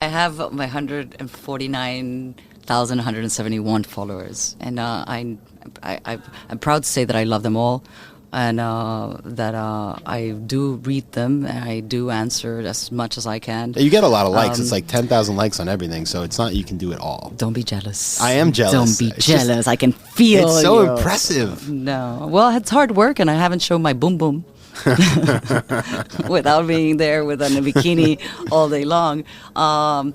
I have my 149,171 followers, and I'm proud to say that I love them all, and that I do read them, and I do answer as much as I can. You get a lot of likes. It's like 10,000 likes on everything, so it's not you can do it all. Don't be jealous. I am jealous. Don't be jealous. I can feel It's so you. impressive. No. Well, it's hard work, and I haven't shown my boom boom. Without being there with a bikini all day long.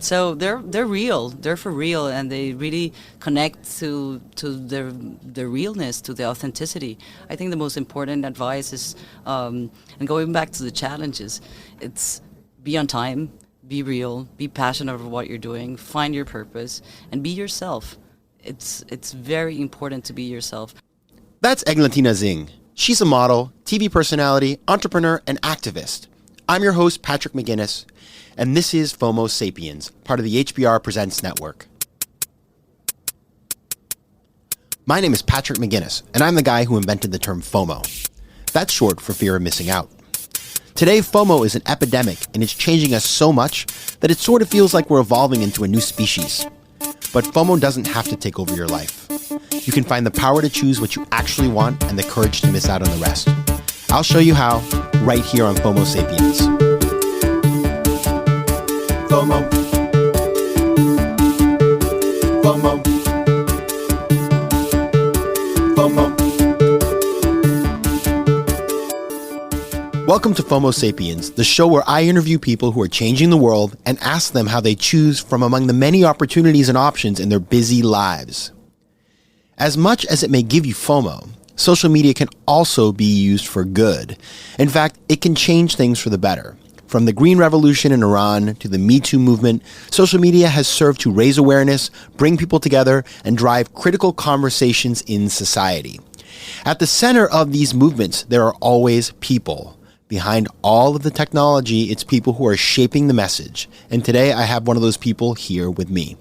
So they're real. They're for real, and they really connect to their realness, to the authenticity. I think the most important advice is, and going back to the challenges, it's be on time, be real, be passionate about what you're doing, find your purpose, and be yourself. It's very important to be yourself. That's Eglantina Zing. She's a model, TV personality, entrepreneur, and activist. I'm your host, Patrick McGinnis, and this is FOMO Sapiens, part of the HBR Presents Network. My name is Patrick McGinnis, and I'm the guy who invented the term FOMO. That's short for fear of missing out. Today, FOMO is an epidemic, and it's changing us so much that it sort of feels like we're evolving into a new species. But FOMO doesn't have to take over your life. You can find the power to choose what you actually want and the courage to miss out on the rest. I'll show you how right here on FOMO Sapiens. FOMO. FOMO. FOMO. Welcome to FOMO Sapiens, the show where I interview people who are changing the world and ask them how they choose from among the many opportunities and options in their busy lives. As much as it may give you FOMO, social media can also be used for good. In fact, it can change things for the better. From the Green Revolution in Iran to the Me Too movement, social media has served to raise awareness, bring people together, and drive critical conversations in society. At the center of these movements, there are always people. Behind all of the technology, it's people who are shaping the message. And today I have one of those people here with me.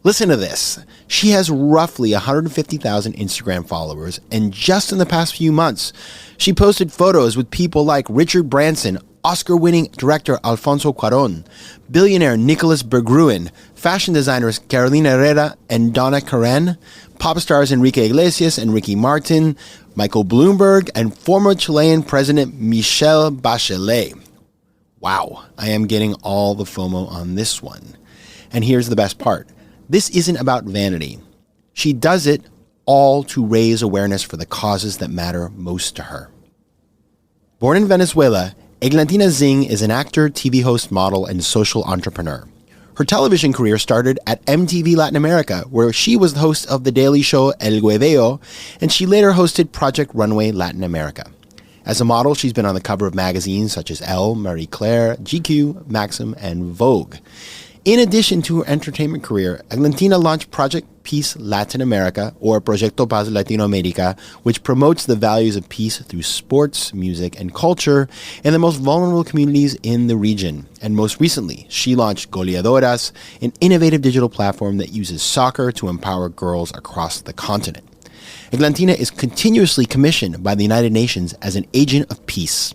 Listen to this. She has roughly 150,000 Instagram followers, and just in the past few months, she posted photos with people like Richard Branson, Oscar-winning director Alfonso Cuarón, billionaire Nicolas Berggruen, fashion designers Carolina Herrera and Donna Karan, pop stars Enrique Iglesias and Ricky Martin, Michael Bloomberg, and former Chilean President Michelle Bachelet. Wow, I am getting all the FOMO on this one. And here's the best part. This isn't about vanity. She does it all to raise awareness for the causes that matter most to her. Born in Venezuela, Eglantina Zing is an actor, TV host, model, and social entrepreneur. Her television career started at MTV Latin America, where she was the host of the daily show El Hueveo, and she later hosted Project Runway Latin America. As a model, she's been on the cover of magazines such as Elle, Marie Claire, GQ, Maxim, and Vogue. In addition to her entertainment career, Eglantina launched Project Peace Latin America, or Proyecto Paz Latinoamérica, which promotes the values of peace through sports, music, and culture in the most vulnerable communities in the region. And most recently, she launched Goleadoras, an innovative digital platform that uses soccer to empower girls across the continent. Eglantina is continuously commissioned by the United Nations as an agent of peace.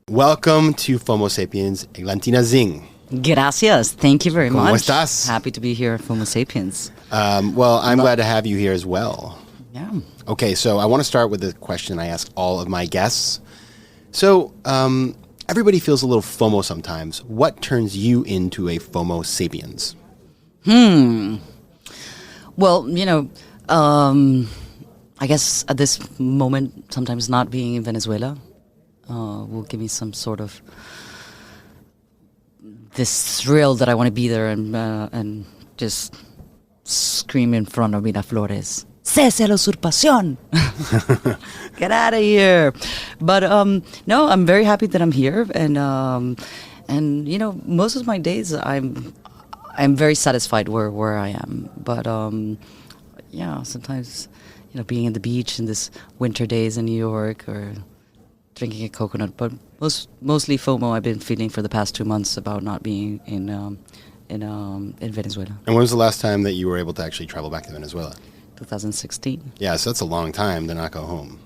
Welcome to FOMO Sapiens, Eglantina Zing. Gracias. Thank you very much. ¿Cómo estás? Happy to be here at FOMO Sapiens. Well, I'm glad to have you here as well. Yeah. Okay, so I want to start with the question I ask all of my guests. So, everybody feels a little FOMO sometimes. What turns you into a FOMO Sapiens? Well, I guess at this moment, sometimes not being in Venezuela will give me some sort of this thrill that I want to be there and just scream in front of Miraflores, "Cese la usurpación!" Get out of here! But no, I'm very happy that I'm here, and most of my days I'm very satisfied where I am. But sometimes being in the beach in this winter days in New York or drinking a coconut, but mostly FOMO I've been feeling for the past 2 months about not being in Venezuela. And when was the last time that you were able to actually travel back to Venezuela? 2016. Yeah, so that's a long time to not go home.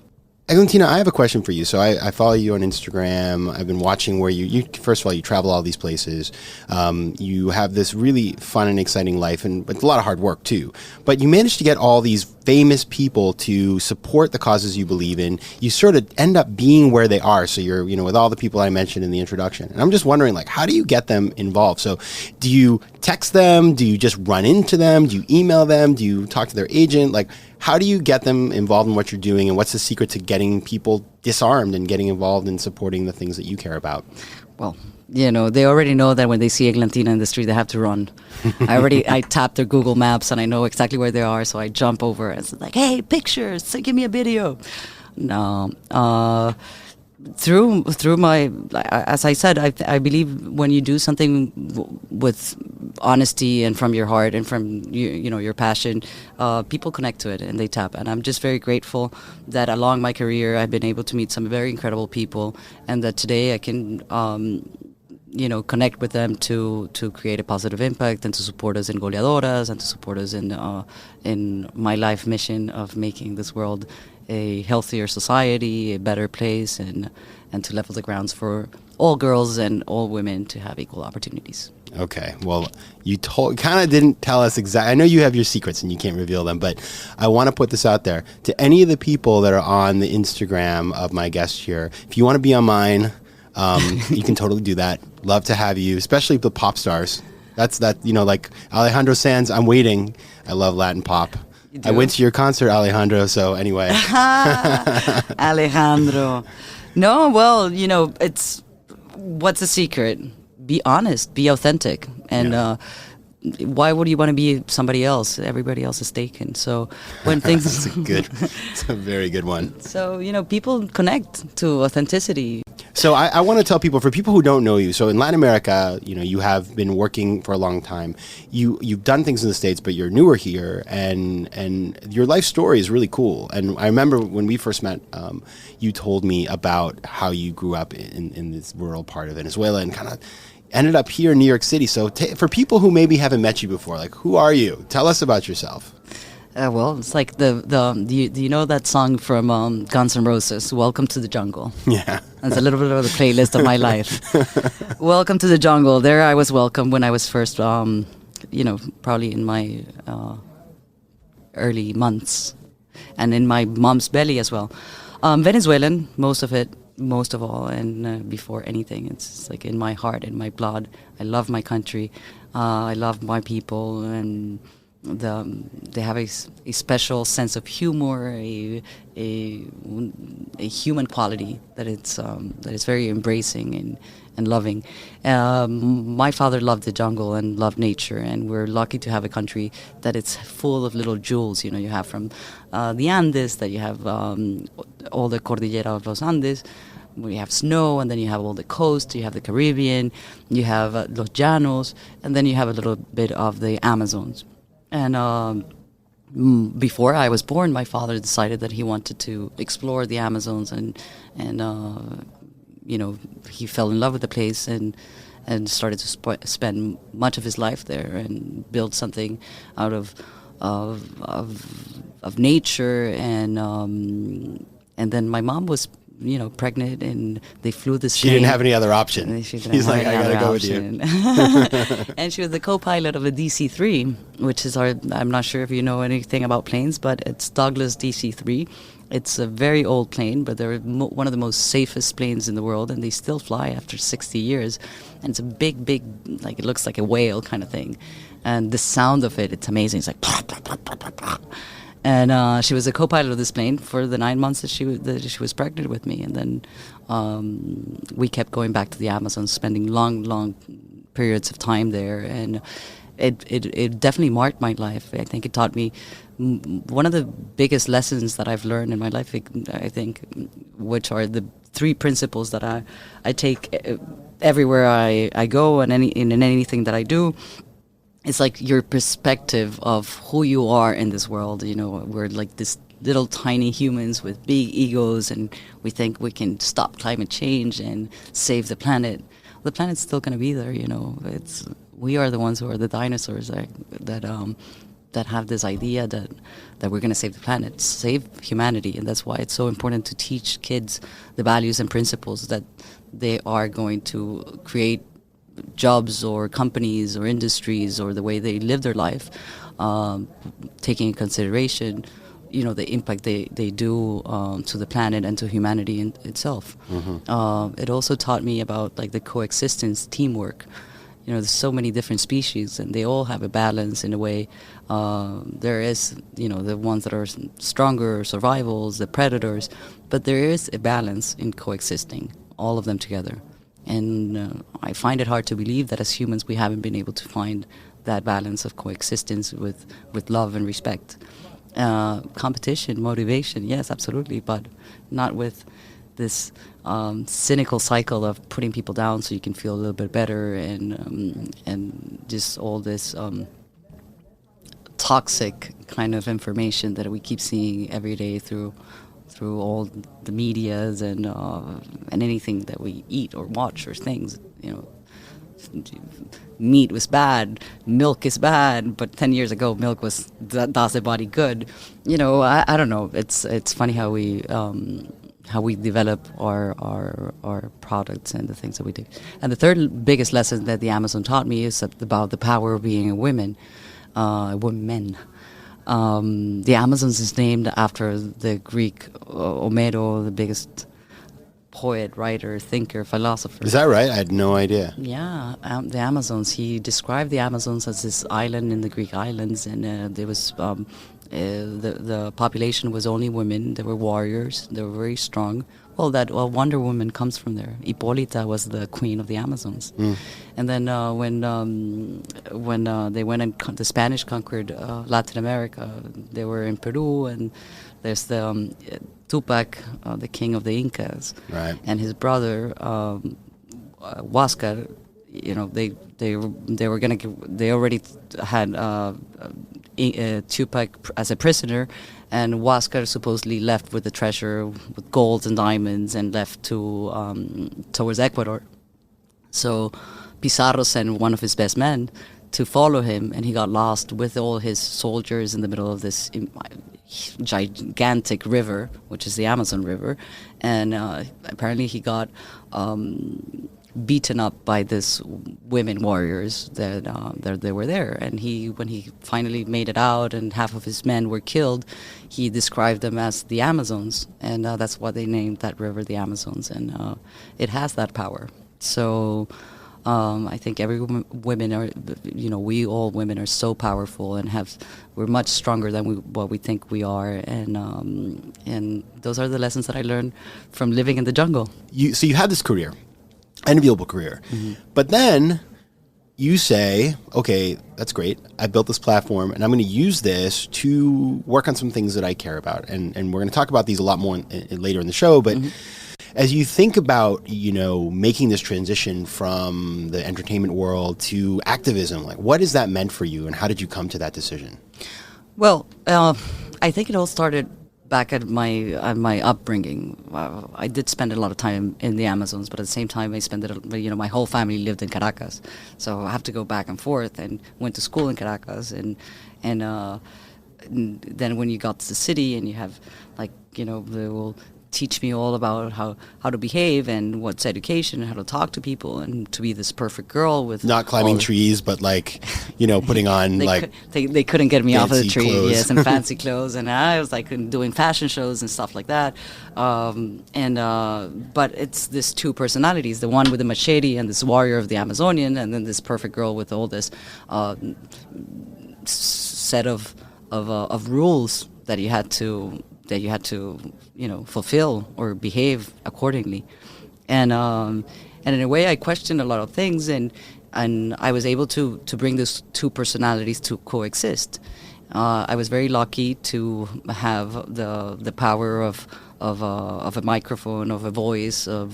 Eglantina, I have a question for you. So I follow you on Instagram. I've been watching where you first of all, you travel all these places. You have this really fun and exciting life, and it's a lot of hard work too. But you managed to get all these famous people to support the causes you believe in. You sort of end up being where they are. So you're, with all the people I mentioned in the introduction. And I'm just wondering, like, how do you get them involved? So do you text them? Do you just run into them? Do you email them? Do you talk to their agent? Like, how do you get them involved in what you're doing, and what's the secret to getting people disarmed and getting involved in supporting the things that you care about? Well, they already know that when they see Eglantina in the street, they have to run. I tap their Google Maps and I know exactly where they are, so I jump over and it's like, hey, pictures, so give me a video. No, through my, as I said, I believe when you do something with honesty and from your heart and from your passion, people connect to it and they tap. And I'm just very grateful that along my career I've been able to meet some very incredible people, and that today I can connect with them to create a positive impact and to support us in Goleadoras and to support us in my life mission of making this world a healthier society, a better place, and to level the grounds for all girls and all women to have equal opportunities. Okay, well, you kind of didn't tell us exactly. I know you have your secrets and you can't reveal them, but I want to put this out there to any of the people that are on the Instagram of my guest here. If you want to be on mine, you can totally do that. Love to have you, especially the pop stars. That's like Alejandro Sanz. I'm waiting. I love Latin pop. I went to your concert, Alejandro. So anyway, Alejandro. No, well, it's what's the secret? Be honest, be authentic, and why would you want to be somebody else? Everybody else is taken. So when things it's a very good one. So people connect to authenticity. So I want to tell people, for people who don't know you, so in Latin America, you have been working for a long time. You've done things in the States, but you're newer here, and your life story is really cool. And I remember when we first met, you told me about how you grew up in this rural part of Venezuela and kind of ended up here in New York City. So for people who maybe haven't met you before, like, who are you? Tell us about yourself. Well, it's like do you know that song from Guns N' Roses, Welcome to the Jungle? Yeah. That's a little bit of the playlist of my life. Welcome to the jungle. There I was welcome when I was first, probably in my early months, and in my mom's belly as well. Venezuelan, most of all, and before anything, it's like in my heart, in my blood. I love my country. I love my people, and they have a special sense of humor, a human quality that is very embracing and loving. My father loved the jungle and loved nature, and we're lucky to have a country that it's full of little jewels. You have from the Andes, that you have all the Cordillera of los Andes. We have snow, and then you have all the coast, you have the Caribbean, you have Los Llanos, and then you have a little bit of the Amazons. And before I was born, my father decided that he wanted to explore the Amazons, and he fell in love with the place and started to spend much of his life there and build something out of nature. And then my mom was pregnant, and they flew this She plane. didn't have any other option. He's like, I gotta go with you. And she was the co-pilot of a DC-3, which is I'm not sure if you know anything about planes, but it's Douglas DC-3. It's a very old plane, but they're one of the most safest planes in the world, and they still fly after 60 years. And it's a big, like, it looks like a whale kind of thing. And the sound of it's amazing. It's like... And she was a co-pilot of this plane for the 9 months that she was pregnant with me. And then we kept going back to the Amazon, spending long periods of time there. And it definitely marked my life. I think it taught me one of the biggest lessons that I've learned in my life, I think, which are the 3 principles that I take everywhere I go and in anything that I do. It's like your perspective of who you are in this world. We're like this little tiny humans with big egos, and we think we can stop climate change and save the planet. The planet's still going to be there. We are the ones who are the dinosaurs that that have this idea that we're going to save the planet, save humanity, and that's why it's so important to teach kids the values and principles that they are going to create jobs or companies or industries or the way they live their life, taking in consideration, the impact they do to the planet and to humanity itself. It also taught me about like the coexistence, teamwork. There's so many different species, and they all have a balance in a way. There is, the ones that are stronger, survivals, the predators, but there is a balance in coexisting, all of them together. And I find it hard to believe that as humans we haven't been able to find that balance of coexistence with love and respect. Competition, motivation, yes, absolutely, but not with this cynical cycle of putting people down so you can feel a little bit better, and just all this toxic kind of information that we keep seeing every day through all the medias and anything that we eat or watch or things. Meat was bad, milk is bad, but 10 years ago milk was does the body good. I don't know. It's funny how we develop our products and the things that we do. And the third biggest lesson that the Amazon taught me is about the power of being a woman. The Amazons is named after the Greek Homero, the biggest poet, writer, thinker, philosopher. Is that right? I had no idea. Yeah, the Amazons. He described the Amazons as this island in the Greek islands, and there was the population was only women. They were warriors. They were very strong. Well, Wonder Woman comes from there. Hippolyta was the queen of the Amazons. And then when they went and the Spanish conquered Latin America, they were in Peru, and there's the Tupac, the king of the Incas, right, and his brother Huáscar. They already had Tupac as a prisoner, and Huáscar supposedly left with the treasure with gold and diamonds and left towards Ecuador. So Pizarro sent one of his best men to follow him, and he got lost with all his soldiers in the middle of this gigantic river, which is the Amazon River, and apparently he got beaten up by these women warriors that they were there. And when he finally made it out and half of his men were killed, he described them as the Amazons, and that's why they named that river the Amazons, and it has that power. So I think we all women are so powerful and we're much stronger than what we think we are, and those are the lessons that I learned from living in the jungle. So you had this career, enviable career, but then you say, okay, that's great. I built this platform, and I'm going to use this to work on some things that I care about, and we're going to talk about these a lot more later in the show, but. As you think about, making this transition from the entertainment world to activism, like what has that meant for you, and how did you come to that decision? Well, I think it all started back at my upbringing. I did spend a lot of time in the Amazons, but at the same time, I spent my whole family lived in Caracas, so I have to go back and forth, and went to school in Caracas, and then when you got to the city, and you have they will teach me all about how to behave and what's education and how to talk to people and to be this perfect girl with not climbing trees, but putting on they couldn't get me off of the tree, clothes. yes, and fancy clothes, and I was doing fashion shows and stuff like that, but it's this two personalities, the one with the machete and this warrior of the Amazonian, and then this perfect girl with all this set of rules that you had to fulfill or behave accordingly, and in a way I questioned a lot of things, and I was able to bring these two personalities to coexist. I was very lucky to have the power of a microphone, of a voice, of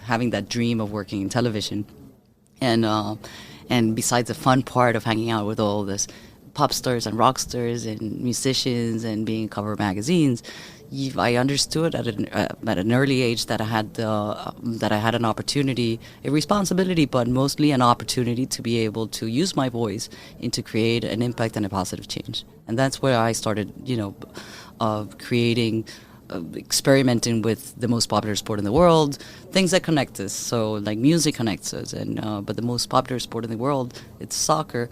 having that dream of working in television, and besides the fun part of hanging out with all this pop stars and rock stars and musicians and being in cover magazines, I understood at an early age that I had an opportunity, a responsibility, but mostly an opportunity to be able to use my voice and to create an impact and a positive change. And that's where I started, creating, experimenting with the most popular sport in the world, things that connect us. So like music connects us, but the most popular sport in the world, it's soccer.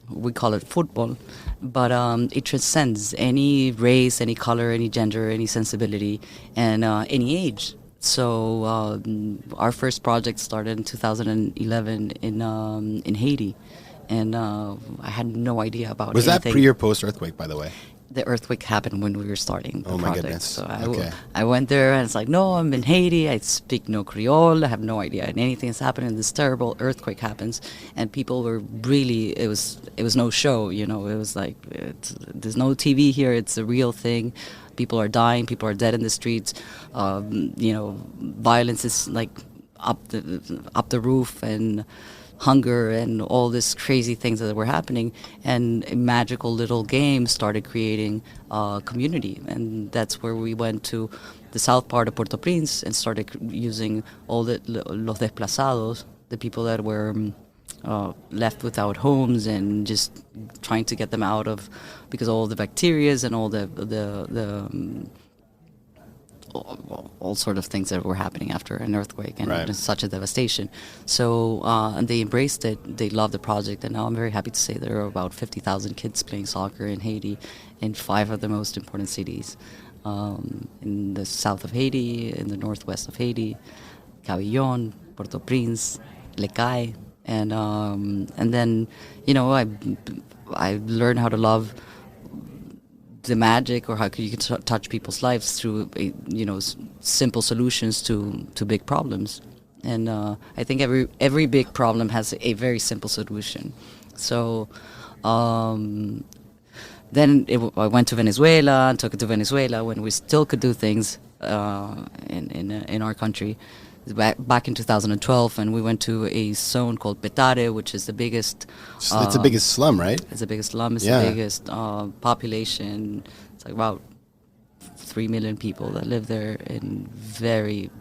We call it football, but it transcends any race, any color, any gender, any sensibility, and any age. So our first project started in 2011 in Haiti, and I had no idea about Was anything. that pre or post earthquake, by the way? The earthquake happened when we were starting the project. Goodness. So I went there and it's like, no, I'm in Haiti. I speak no Creole. I have no idea. And anything that's happening, this terrible earthquake happens. And people were really, it was no show, It was like, there's no TV here. It's a real thing. People are dying. People are dead in the streets. Violence is like up the roof, and hunger and all this crazy things that were happening, and a magical little game started creating community. And that's where we went to the south part of Port-au-Prince and started using all the los desplazados, the people that were left without homes, and just trying to get them out of, because all the bacterias and all the all sort of things that were happening after an earthquake, and right. Such a devastation. So, and they embraced it. They loved the project, and now I'm very happy to say there are about 50,000 kids playing soccer in Haiti, in 5 of the most important cities, in the south of Haiti, in the northwest of Haiti, Cabillon, Port-au-Prince, Les Cayes, and then I learned how to love the magic, or how you can touch people's lives through simple solutions to big problems. And I think every big problem has a very simple solution. So then I went to Venezuela and took it to Venezuela when we still could do things in our country. Back in 2012, and we went to a zone called Petare, which is the biggest. It's the biggest slum, right? It's the biggest slum. It's the biggest population. It's like about 3 million people that live there in very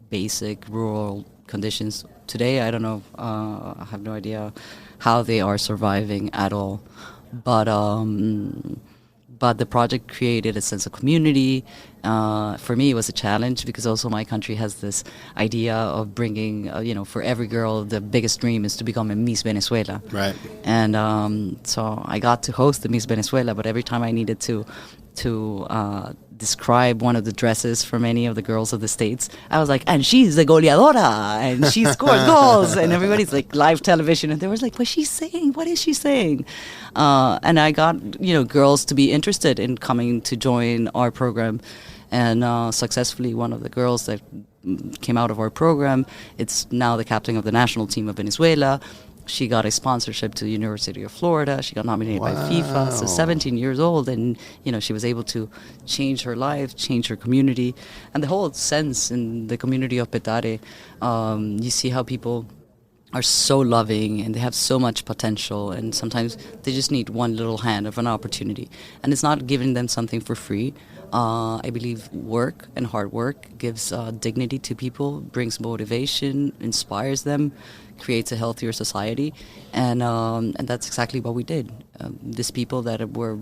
basic rural conditions. Today, I don't know. I have no idea how they are surviving at all. But the project created a sense of community. For me, it was a challenge, because also my country has this idea of bringing, for every girl, the biggest dream is to become a Miss Venezuela. Right. And so I got to host the Miss Venezuela, but every time I needed to describe one of the dresses from any of the girls of the States, I was like, and she's the goleadora, and she scores goals, and everybody's like live television, and they were like, what's she saying? What is she saying? And I got, girls to be interested in coming to join our program, and successfully one of the girls that came out of our program, it's now the captain of the national team of Venezuela. She got a sponsorship to the University of Florida. She got nominated by FIFA. So 17 years old, and she was able to change her life, change her community, and the whole sense in the community of Petare. You see how people are so loving, and they have so much potential, and sometimes they just need one little hand of an opportunity, and it's not giving them something for free. I believe work and hard work gives dignity to people, brings motivation, inspires them, creates a healthier society, and that's exactly what we did. These people that were,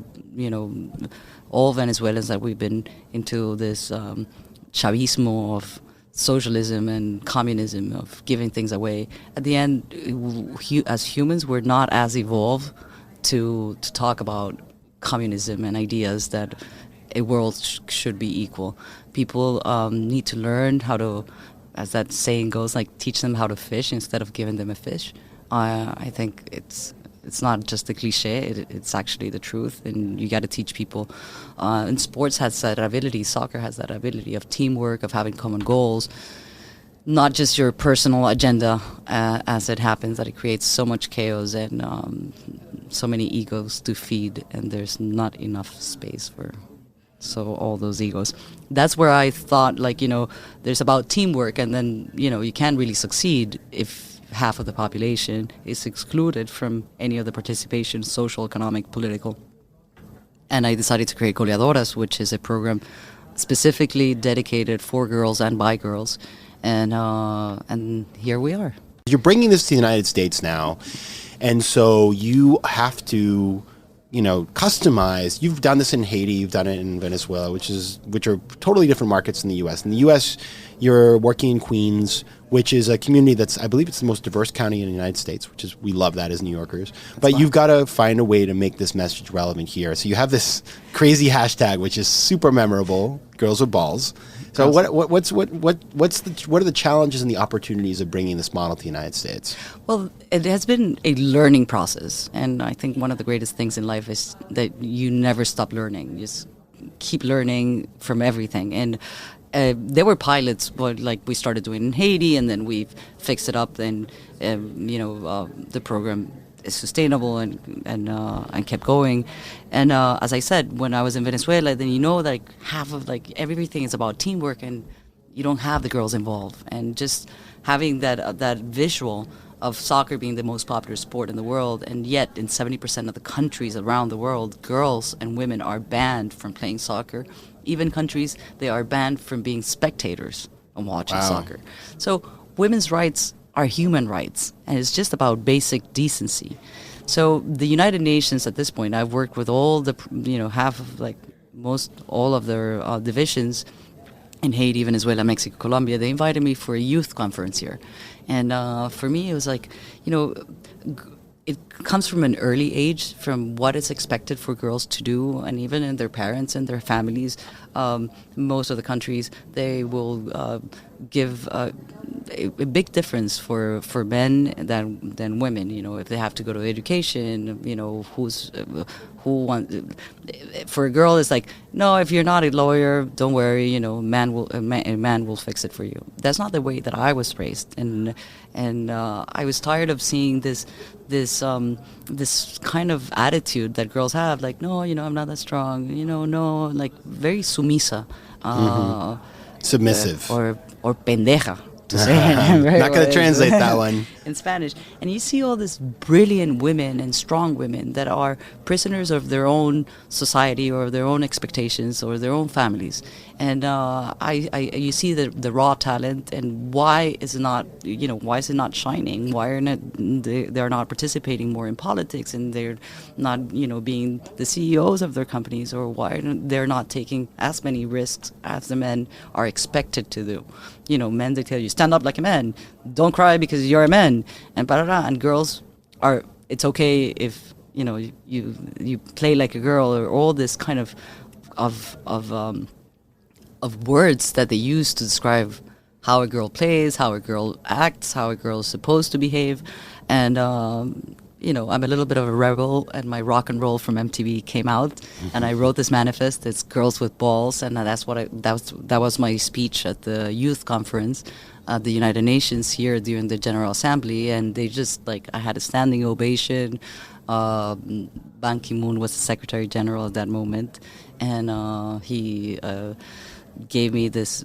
all Venezuelans, that we've been into this chavismo of socialism and communism, of giving things away. At the end, as humans, we're not as evolved to talk about communism and ideas that a world should be equal. People need to learn how to, as that saying goes, like teach them how to fish instead of giving them a fish. I think it's not just a cliche, it's actually the truth, and you got to teach people. And sports has that ability, soccer has that ability of teamwork, of having common goals, not just your personal agenda, as it happens, that it creates so much chaos and so many egos to feed, and there's not enough space for all those egos. That's where I thought, there's about teamwork, and then, you can't really succeed if half of the population is excluded from any of the participation, social, economic, political. And I decided to create Goleadoras, which is a program specifically dedicated for girls and by girls, and here we are. You're bringing this to the United States now, and so you have to, customize. You've done this in Haiti, you've done it in Venezuela, which are totally different markets than the U.S. In the U.S., you're working in Queens, which is a community I believe it's the most diverse county in the United States, we love that as New Yorkers. But you've got to find a way to make this message relevant here. So you have this crazy hashtag, which is super memorable, Girls with Balls. So what are the challenges and the opportunities of bringing this model to the United States? Well, it has been a learning process, and I think one of the greatest things in life is that you never stop learning. You just keep learning from everything. And there were pilots, like we started doing in Haiti, and then we fixed it up. And the program is sustainable and kept going. And as I said, when I was in Venezuela, then that half of everything is about teamwork, and you don't have the girls involved. And just having that visual of soccer being the most popular sport in the world, and yet in 70% of the countries around the world, girls and women are banned from playing soccer. Even countries, they are banned from being spectators and watching soccer. So women's rights are human rights, and it's just about basic decency. So the United Nations at this point, I've worked with all the, half of all of their divisions in Haiti, Venezuela, Mexico, Colombia. They invited me for a youth conference here. And for me, it was it comes from an early age, from what is expected for girls to do, and even in their parents and their families. Most of the countries, they will give a big difference for men than women. If they have to go to education, who wants. For a girl, it's no, if you're not a lawyer, don't worry. A man will fix it for you. That's not the way that I was raised, and I was tired of seeing this kind of attitude that girls have, no, I'm not that strong, no, very sumisa, submissive, or pendeja, to say. Not going to translate that one in Spanish. And you see all these brilliant women and strong women that are prisoners of their own society or their own expectations or their own families. And you see the raw talent, and why is it not shining? Why are they're not participating more in politics, and they're not being the CEOs of their companies, or why they're not taking as many risks as the men are expected to do? Men, they tell you, stand up like a man, don't cry because you're a man, and and girls are, it's okay if you play like a girl, or all this kind of words that they use to describe how a girl plays, how a girl acts, how a girl is supposed to behave. And I'm a little bit of a rebel, and my rock and roll from MTV came out, and I wrote this manifest. It's Girls with Balls, and that was my speech at the youth conference at the United Nations here during the General Assembly, and they just I had a standing ovation. Ban Ki-moon was the Secretary General at that moment, and he gave me this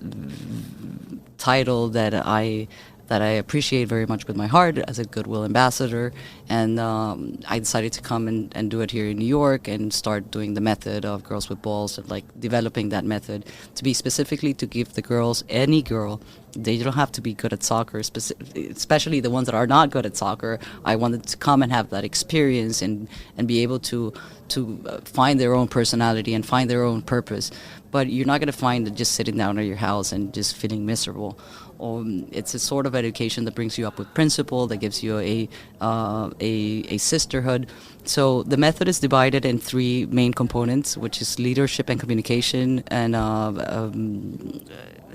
title that I appreciate very much with my heart as a goodwill ambassador. And I decided to come and do it here in New York and start doing the method of Girls with Balls, and developing that method to be specifically to give the girls, any girl, they don't have to be good at soccer, especially the ones that are not good at soccer. I wanted to come and have that experience and be able to find their own personality and find their own purpose. But you're not going to find it just sitting down at your house and just feeling miserable. It's a sort of education that brings you up with principle, that gives you a sisterhood. So the method is divided in three main components, which is leadership and communication, and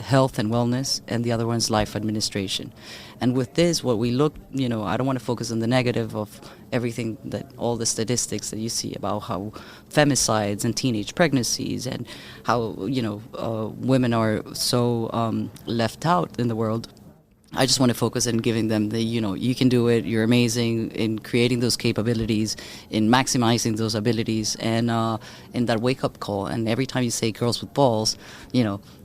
health and wellness, and the other one is life administration. And with this, what we look, I don't want to focus on the negative of everything, that all the statistics that you see about how femicides and teenage pregnancies, and how women are so left out in the world. I just want to focus on giving them the, you can do it, you're amazing, in creating those capabilities, in maximizing those abilities, and in that wake-up call. And every time you say Girls with Balls,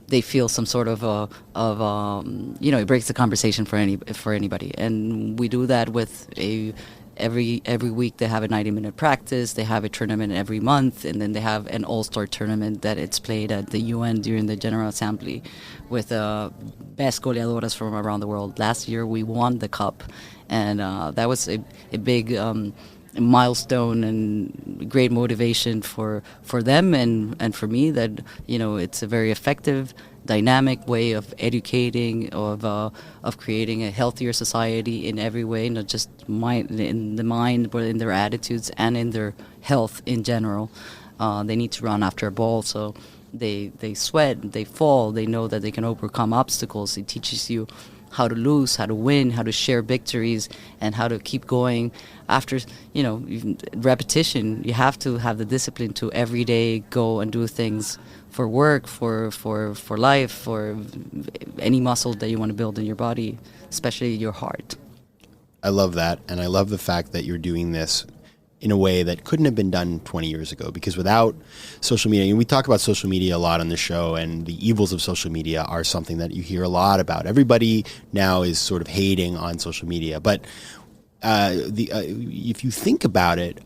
they feel some sort of it breaks the conversation for anybody. And we do that with a every week they have a 90-minute practice. They have a tournament every month, and then they have an all-star tournament that it's played at the UN during the General Assembly with best goleadoras from around the world. Last year we won the cup, and that was a big milestone and great motivation for them and for me, that it's a very effective, dynamic way of educating, of creating a healthier society in every way, not just in the mind, but in their attitudes and in their health in general. They need to run after a ball, so they sweat, they fall, they know that they can overcome obstacles. It teaches you how to lose, how to win, how to share victories, and how to keep going. After repetition, you have to have the discipline to every day go and do things for work, for life, for any muscle that you want to build in your body, especially your heart. I love that, and I love the fact that you're doing this in a way that couldn't have been done 20 years ago, because without social media, and we talk about social media a lot on the show, and the evils of social media are something that you hear a lot about. Everybody now is sort of hating on social media, but if you think about it,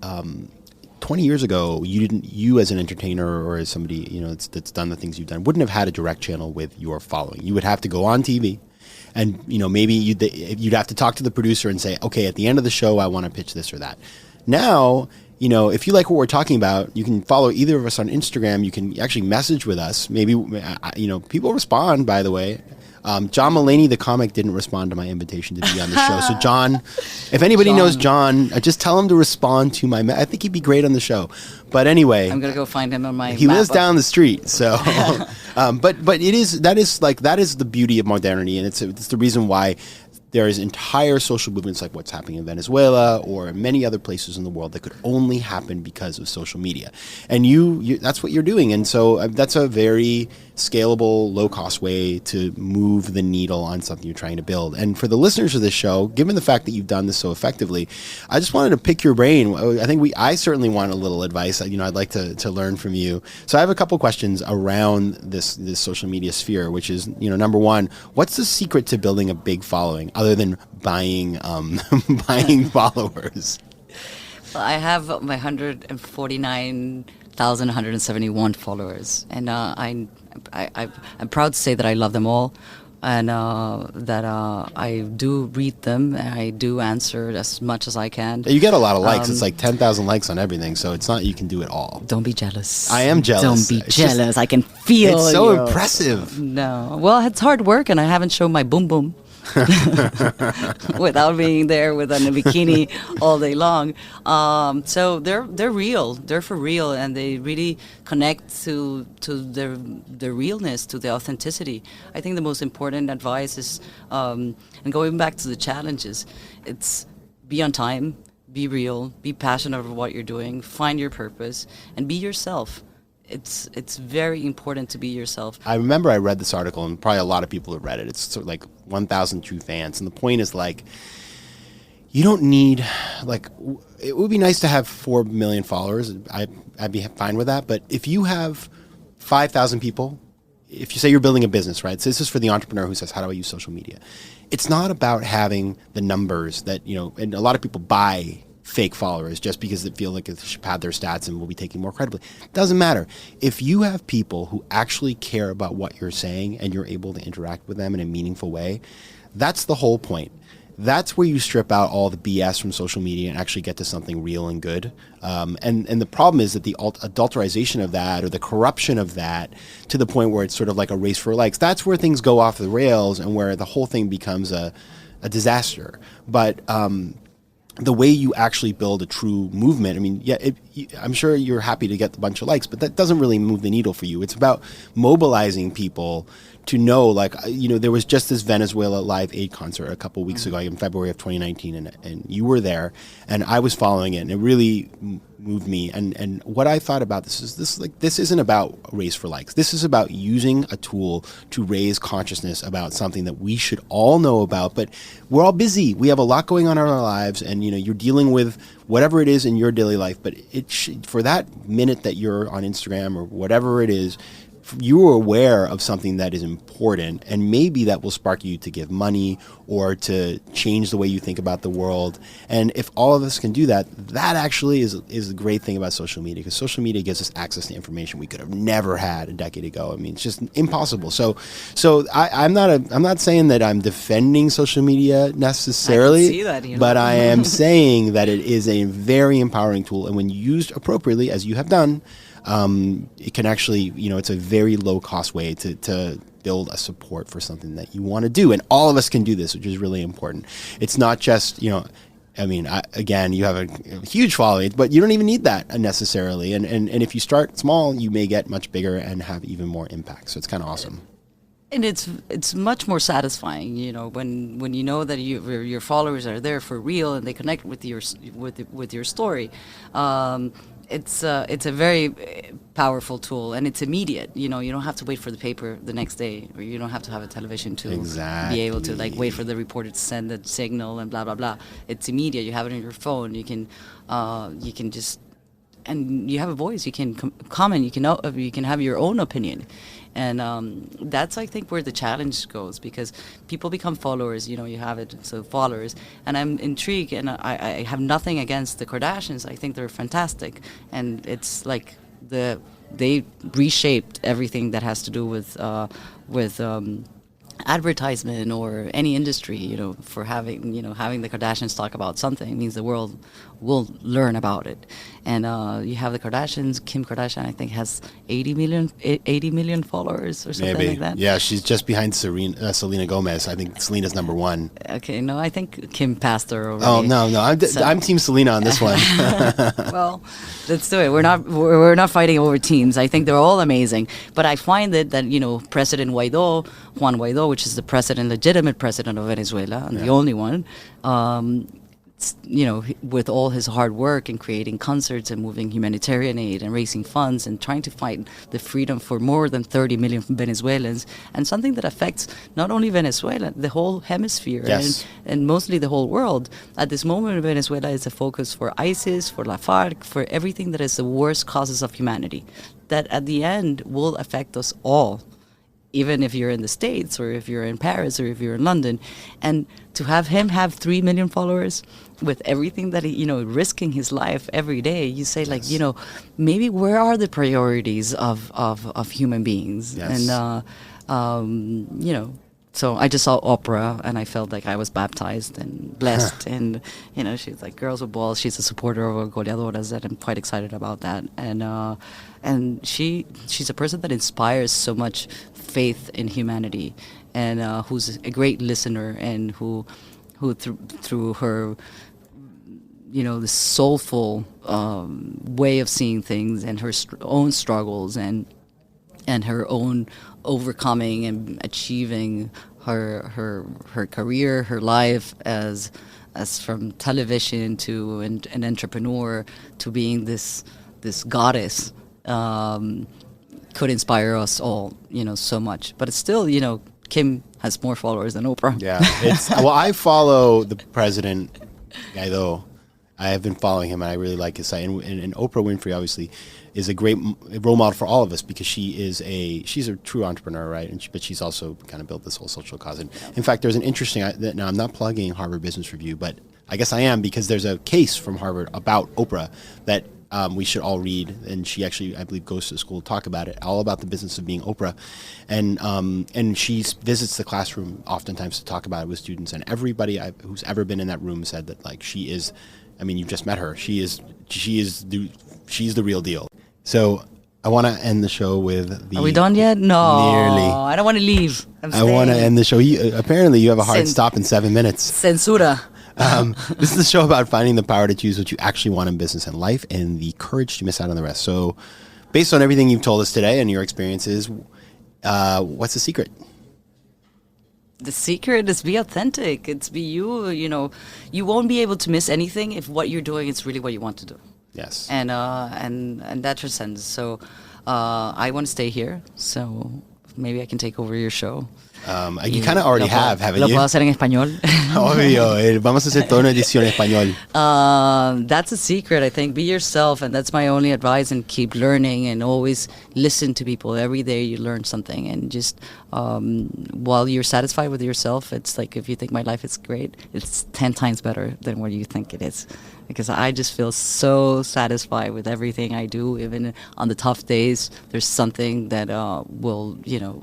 20 years ago, you as an entertainer or as somebody that's done the things you've done, wouldn't have had a direct channel with your following. You would have to go on TV, and maybe you'd have to talk to the producer and say, okay, at the end of the show, I want to pitch this or that. Now, if you like what we're talking about, you can follow either of us on Instagram. You can actually message with us. Maybe, people respond, by the way. John Mulaney, the comic, didn't respond to my invitation to be on the show. So, John, if anybody knows John, just tell him to respond to my I think he'd be great on the show. But anyway, I'm going to go find him on my He lives down the street. So, but that is the beauty of modernity. And it's the reason why there is entire social movements like what's happening in Venezuela or many other places in the world that could only happen because of social media. And you that's what you're doing. And so that's a very scalable, low-cost way to move the needle on something you're trying to build. And for the listeners of this show, given the fact that you've done this so effectively, I just wanted to pick your brain. I certainly want a little advice. I'd like to learn from you. So I have a couple questions around this social media sphere, which is, number one, what's the secret to building a big following other than buying followers? Well, I have my 149,171 followers, and I'm proud to say that I love them all, and that I do read them, and I do answer as much as I can. You get a lot of likes. It's like 10,000 likes on everything, so it's not you can do it all. Don't be jealous. I am jealous. Don't be jealous. I can feel it's so impressive. No. Well, it's hard work, and I haven't shown my boom boom. Without being there with a bikini all day long. So they're real. They're for real, and they really connect to their realness, to the authenticity. I think the most important advice is, and going back to the challenges, it's be on time, be real, be passionate about what you're doing, find your purpose, and be yourself. It's very important to be yourself. I remember I read this article, and probably a lot of people have read it. It's sort of like 1,000 true fans. And the point is, you don't need, it would be nice to have 4 million followers. I'd be fine with that. But if you have 5,000 people, if you say you're building a business, right? So this is for the entrepreneur who says, how do I use social media? It's not about having the numbers that, and a lot of people buy fake followers just because they feel like they should pad their stats and will be taken more credibly. Doesn't matter. If you have people who actually care about what you're saying and you're able to interact with them in a meaningful way, that's the whole point. That's where you strip out all the BS from social media and actually get to something real and good. And the problem is that the adulterization of that, or the corruption of that, to the point where it's sort of like a race for likes, that's where things go off the rails and where the whole thing becomes a disaster. But the way you actually build a true movement, I'm sure you're happy to get a bunch of likes, but that doesn't really move the needle for you. It's about mobilizing people to know, there was just this Venezuela Live Aid concert a couple weeks ago in February of 2019, and you were there, and I was following it, and it really moved me. And what I thought about this isn't about a race for likes. This is about using a tool to raise consciousness about something that we should all know about, but we're all busy. We have a lot going on in our lives, and you're dealing with whatever it is in your daily life, but for that minute that you're on Instagram or whatever it is, you're aware of something that is important, and maybe that will spark you to give money or to change the way you think about the world. And if all of us can do that, that actually is the great thing about social media, because social media gives us access to information we could have never had a decade ago. I mean, it's just impossible. So I'm not saying that I'm defending social media necessarily, I can see that, you know. but I am saying that it is a very empowering tool, and when used appropriately, as you have done, it can actually, it's a very low cost way to build a support for something that you want to do. And all of us can do this, which is really important. It's not just, again, you have a huge following, but you don't even need that necessarily. And if you start small, you may get much bigger and have even more impact. So it's kind of awesome. And it's much more satisfying, when you know that your followers are there for real and they connect with your story. It's a very powerful tool, and it's immediate. You don't have to wait for the paper the next day, or you don't have to have a television to be able to wait for the reporter to send the signal and blah blah blah. It's immediate. You have it on your phone. You can just, and you have a voice. You can comment. You can have your own opinion. And that's, I think, where the challenge goes, because people become followers. You have it, so followers. And I'm intrigued, and I have nothing against the Kardashians. I think they're fantastic. And it's like they reshaped everything that has to do with advertisement or any industry, for having the Kardashians talk about something means the world will learn about it. And you have the Kardashians. Kim Kardashian, I think, has 80 million followers or something like that. Yeah, she's just behind Selena Gomez. I think Selena's number one. Okay, no, I think Kim passed her already. Oh no, I'm Team Selena on this one. Well, let's do it. We're not fighting over teams. I think they're all amazing. But I find that President Juan Guaido, which is the legitimate president of Venezuela, and the only one, with all his hard work in creating concerts and moving humanitarian aid and raising funds and trying to fight the freedom for more than 30 million Venezuelans, and something that affects not only Venezuela, the whole hemisphere, and mostly the whole world. At this moment, Venezuela is a focus for ISIS, for La FARC, for everything that is the worst causes of humanity, that at the end will affect us all, even if you're in the States or if you're in Paris or if you're in London. And to have him have 3 million followers with everything that he, risking his life every day, you say, maybe where are the priorities of human beings? Yes. And, so I just saw Oprah, and I felt like I was baptized and blessed. And, she's like Girls with Balls. She's a supporter of Goleadoras, and I'm quite excited about that. And she's a person that inspires so much faith in humanity, and who's a great listener, and who through her, the soulful way of seeing things, and her own struggles, and her own overcoming and achieving her career, her life as from television to an entrepreneur to being this goddess, could inspire us all, so much. But it's still, Kim has more followers than Oprah. Yeah, I follow the president, Guaido. I have been following him, and I really like his site. And Oprah Winfrey, obviously, is a great role model for all of us, because she's a true entrepreneur, right? But she's also kind of built this whole social cause. And in fact, there's an interesting, now I'm not plugging Harvard Business Review, but I guess I am, because there's a case from Harvard about Oprah that we should all read. And she actually, I believe, goes to school to talk about it, all about the business of being Oprah. And she visits the classroom oftentimes to talk about it with students. And everybody who's ever been in that room said that, she is, you've just met her. She's the real deal. So I want to end the show with the... Are we done yet? No. Nearly. I don't want to leave. I want to end the show. Apparently you have a hard stop in 7 minutes. Censura. This is the show about finding the power to choose what you actually want in business and life, and the courage to miss out on the rest. So based on everything you've told us today and your experiences, what's the secret? The secret is be authentic. It's be you. You won't be able to miss anything if what you're doing is really what you want to do. Yes. And that transcends. So I want to stay here. So maybe I can take over your show. You kind of already have, haven't lo you? puedo hacer en español. Obvio, vamos a hacer toda una edición en español. That's a secret, I think. Be yourself, and that's my only advice. And keep learning, and always listen to people. Every day you learn something, and just while you're satisfied with yourself, it's like if you think my life is great, it's 10 times better than what you think it is. Because I just feel so satisfied with everything I do. Even on the tough days, there's something that will,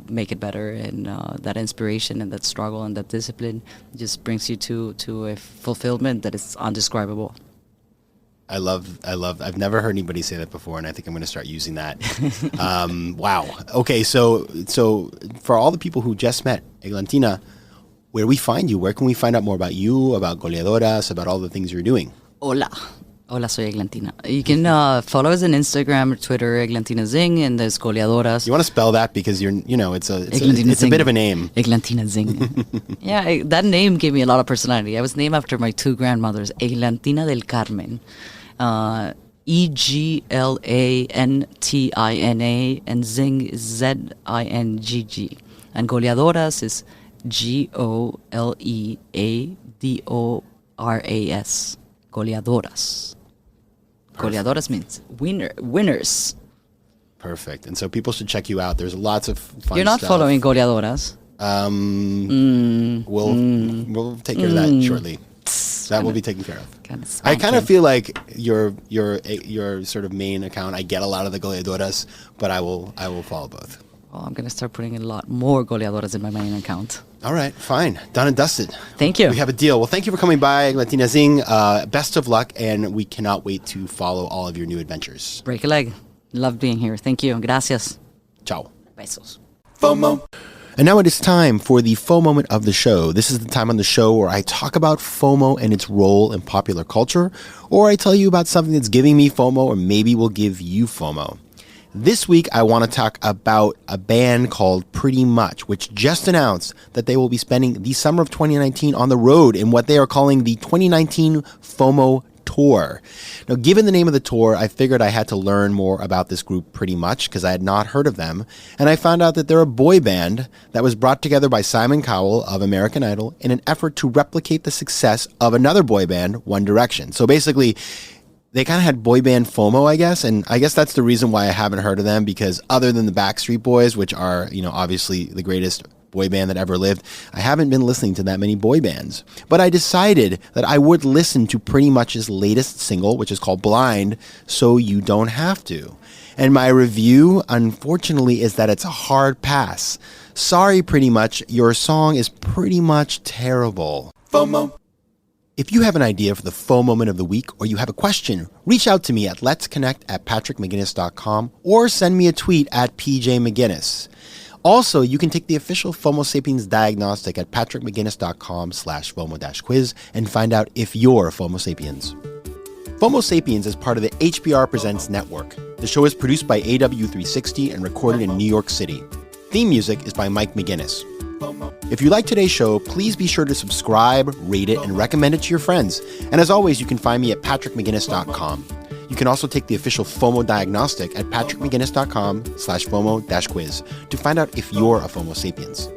make it better. And that inspiration and that struggle and that discipline just brings you to a fulfillment that is indescribable. I've never heard anybody say that before, and I think I'm going to start using that. Wow. Okay, so for all the people who just met Eglantina, where do we find you? Where can we find out more about you, about Goleadoras, about all the things you're doing? Hola, soy Eglantina. You can follow us on Instagram or Twitter, Eglantina Zing, and there's Goleadoras. You want to spell that because it's a bit of a name. Eglantina Zing. Yeah, that name gave me a lot of personality. I was named after my two grandmothers, Eglantina del Carmen, Eglantina, and Zing is Zingg. And Goleadoras is Goleadoras. Goleadoras. Goleadoras means winners. Perfect. And so people should check you out. There's lots of fun stuff. You're not following Goleadoras. We'll take care of that shortly. That will be taken care of. I kind of feel like your sort of main account, I get a lot of the Goleadoras, but I will follow both. Well, I'm going to start putting a lot more Goleadoras in my main account. All right, fine. Done and dusted. Thank you. We have a deal. Well, thank you for coming by, Latina Zing. Best of luck, and we cannot wait to follow all of your new adventures. Break a leg. Love being here. Thank you. Gracias. Ciao. Besos. FOMO. And now it is time for the FOMO moment of the show. This is the time on the show where I talk about FOMO and its role in popular culture, or I tell you about something that's giving me FOMO or maybe will give you FOMO. This week, I want to talk about a band called Pretty Much, which just announced that they will be spending the summer of 2019 on the road in what they are calling the 2019 FOMO Tour. Now, given the name of the tour, I figured I had to learn more about this group Pretty Much because I had not heard of them. And I found out that they're a boy band that was brought together by Simon Cowell of American Idol in an effort to replicate the success of another boy band, One Direction. So basically, they kind of had boy band FOMO, I guess, and I guess that's the reason why I haven't heard of them, because other than the Backstreet Boys, which are, obviously the greatest boy band that ever lived, I haven't been listening to that many boy bands. But I decided that I would listen to Pretty Much's latest single, which is called Blind, So You Don't Have To. And my review, unfortunately, is that it's a hard pass. Sorry, Pretty Much, your song is pretty much terrible. FOMO. If you have an idea for the FOMO moment of the week, or you have a question, reach out to me at letsconnect@patrickmcginnis.com or send me a tweet at pjmcginnis. Also, you can take the official FOMO Sapiens diagnostic at patrickmcginnis.com/FOMO-quiz and find out if you're a FOMO Sapiens. FOMO Sapiens is part of the HBR Presents Network. The show is produced by AW360 and recorded in New York City. Theme music is by Mike McGinnis. If you like today's show, please be sure to subscribe, rate it, and recommend it to your friends. And as always, you can find me at patrickmcginnis.com. You can also take the official FOMO diagnostic at patrickmcginnis.com/FOMO-quiz to find out if you're a FOMO Sapiens.